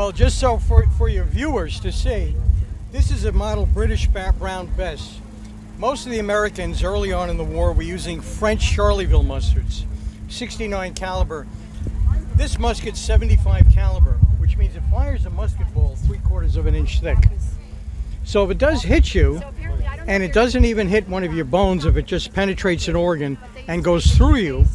Well, just so for your viewers to see, this is a model British Brown Bess. Most of the Americans early on in the war were using French Charleville mustards, 69 caliber. This musket's 75 caliber, which means it fires a musket ball 3/4 of an inch thick. So if it does hit you, and it doesn't even hit one of your bones, if it just penetrates an organ and goes through you,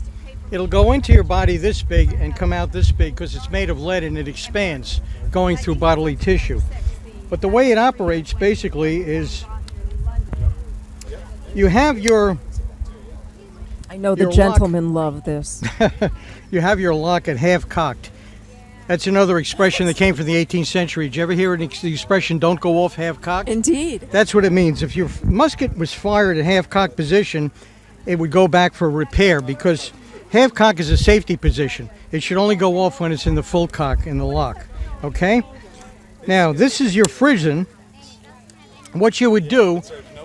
it'll go into your body this big and come out this big because it's made of lead and it expands going through bodily tissue. But the way it operates basically is you have your... I know the gentlemen love this. You have your lock at half cocked. That's another expression that came from the 18th century. Did you ever hear the expression, don't go off half cocked? Indeed. That's what it means. If your musket was fired at half cocked position, it would go back for repair because half cock is a safety position. It should only go off when it's in the full cock in the lock. Okay? Now, this is your frizzen. What you would do,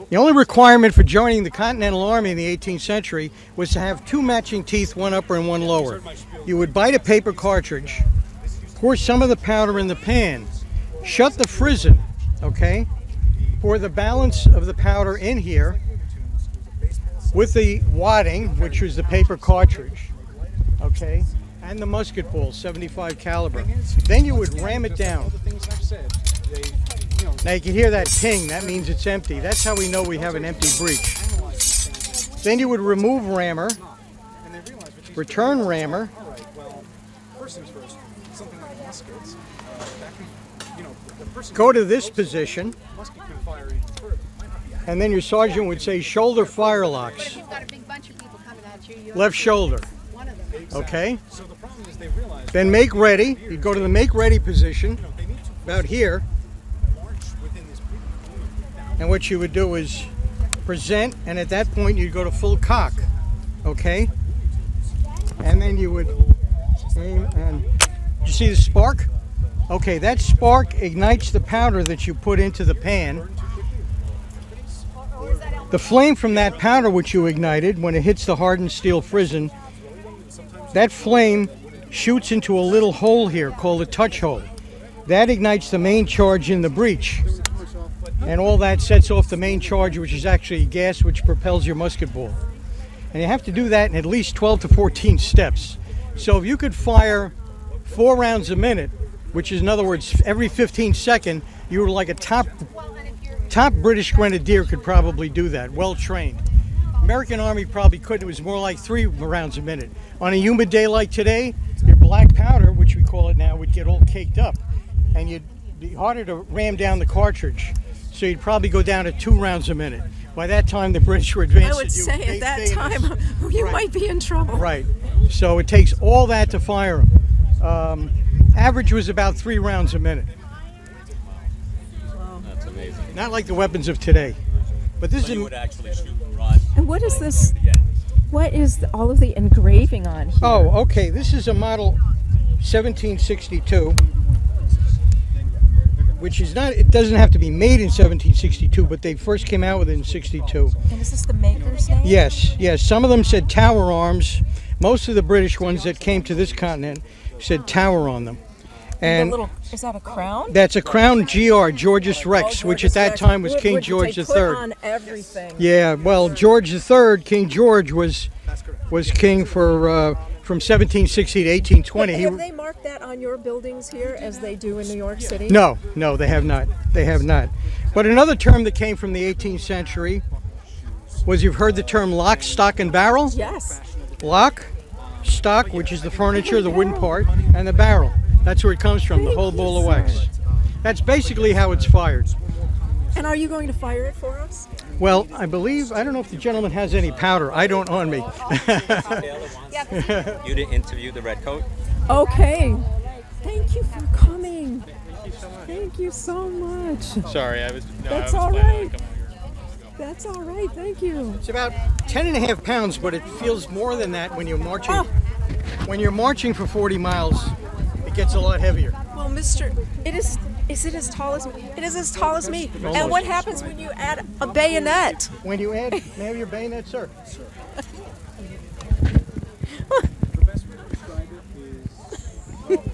the only requirement for joining the Continental Army in the 18th century was to have two matching teeth, one upper and one lower. You would bite a paper cartridge, pour some of the powder in the pan, shut the frizzen, okay? Pour the balance of the powder in here with the wadding, which was the paper cartridge, okay? And the musket ball, 75 caliber. Then you would ram it down. Now you can hear that ping, that means it's empty. That's how we know we have an empty breech. Then you would remove rammer, return rammer, go to this position, and then your sergeant would say shoulder fire locks. Left shoulder. Okay? Then make ready. You go to the make ready position, about here. And what you would do is present, and at that point you'd go to full cock. Okay? And then you would aim, and you see the spark? Okay, that spark ignites the powder that you put into the pan. The flame from that powder which you ignited, when it hits the hardened steel frizzen, that flame shoots into a little hole here called a touch hole. That ignites the main charge in the breech. And all that sets off the main charge, which is actually gas which propels your musket ball. And you have to do that in at least 12 to 14 steps. So if you could fire 4 rounds a minute, which is in other words every 15 seconds, you were like a top British grenadier could probably do that, well trained. American Army probably couldn't. It was more like 3 rounds a minute. On a humid day like today, your black powder, which we call it now, would get all caked up, and you'd be harder to ram down the cartridge. So you'd probably go down to 2 rounds a minute. By that time, the British were advanced. I would say at that time, you might be in trouble. Right. So it takes all that to fire them. Average was about 3 rounds a minute. Wow. That's amazing. Not like the weapons of today. But this you would actually shoot rod. And what is this? What is all of the engraving on here? Oh, okay. This is a model 1762. Which is not, it doesn't have to be made in 1762, but they first came out with it in 62. And is this the maker's name? Yes, yes. Some of them said Tower Arms. Most of the British ones that came to this continent said Tower on them. And is that a crown? That's a crown GR, Georgius Rex, which at that time was King George III. Put on everything. Yeah, well, George III, King George was king for from 1760 to 1820. Have they marked that on your buildings here as they do in New York City? No, no, they have not. They have not. But another term that came from the 18th century was, you've heard the term lock, stock, and barrel? Yes. Lock, stock, which is the furniture, the wooden part, and the barrel. That's where it comes from, the whole ball of wax. That's basically how it's fired. And are you going to fire it for us? Well, I believe, I don't know if the gentleman has any powder. I don't on me. You to interview the redcoat? Okay. Thank you for coming. Thank you so much. Sorry, I was. No, That's I was all planning right. on coming here. That's all right. Thank you. It's about 10.5 pounds, but it feels more than that when you're marching. Oh. When you're marching for 40 miles, it gets a lot heavier. Well, Mr. Is it as tall as me? It is as tall as me. Almost. And what happens when you add a bayonet? When you add, may I have your bayonet, sir?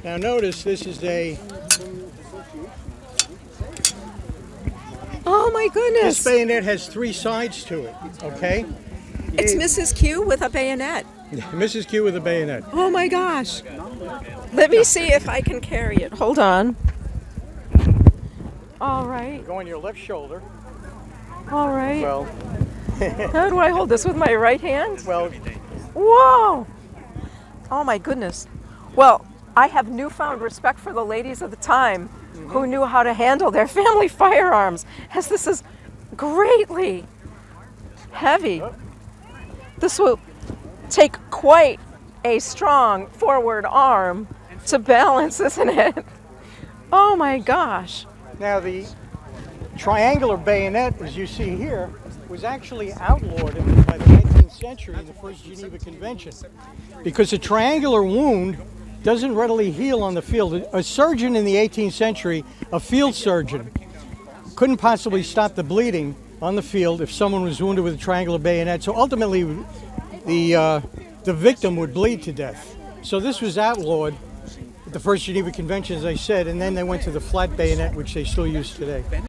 Now notice this is a Oh my This goodness. bayonet has 3 sides to it, okay? It's Mrs. Q with a bayonet. Mrs. Q with a bayonet. Oh my gosh. Let me see if I can carry it. Hold on. All right. Go on your left shoulder. All right. Well, How do I hold this with my right hand? well, Whoa! Oh my goodness. Well, I have newfound respect for the ladies of the time who knew how to handle their family firearms, as this is greatly heavy. This will take quite a strong forward arm to balance, isn't it? Oh my gosh. now the triangular bayonet, as you see here, was actually outlawed by the 19th century in the First Geneva Convention because a triangular wound doesn't readily heal on the field. A surgeon in the 18th century, a field surgeon, couldn't possibly stop the bleeding on the field if someone was wounded with a triangular bayonet. So ultimately, the victim would bleed to death. So this was outlawed at the First Geneva Convention, as I said, and then they went to the flat bayonet, which they still use today.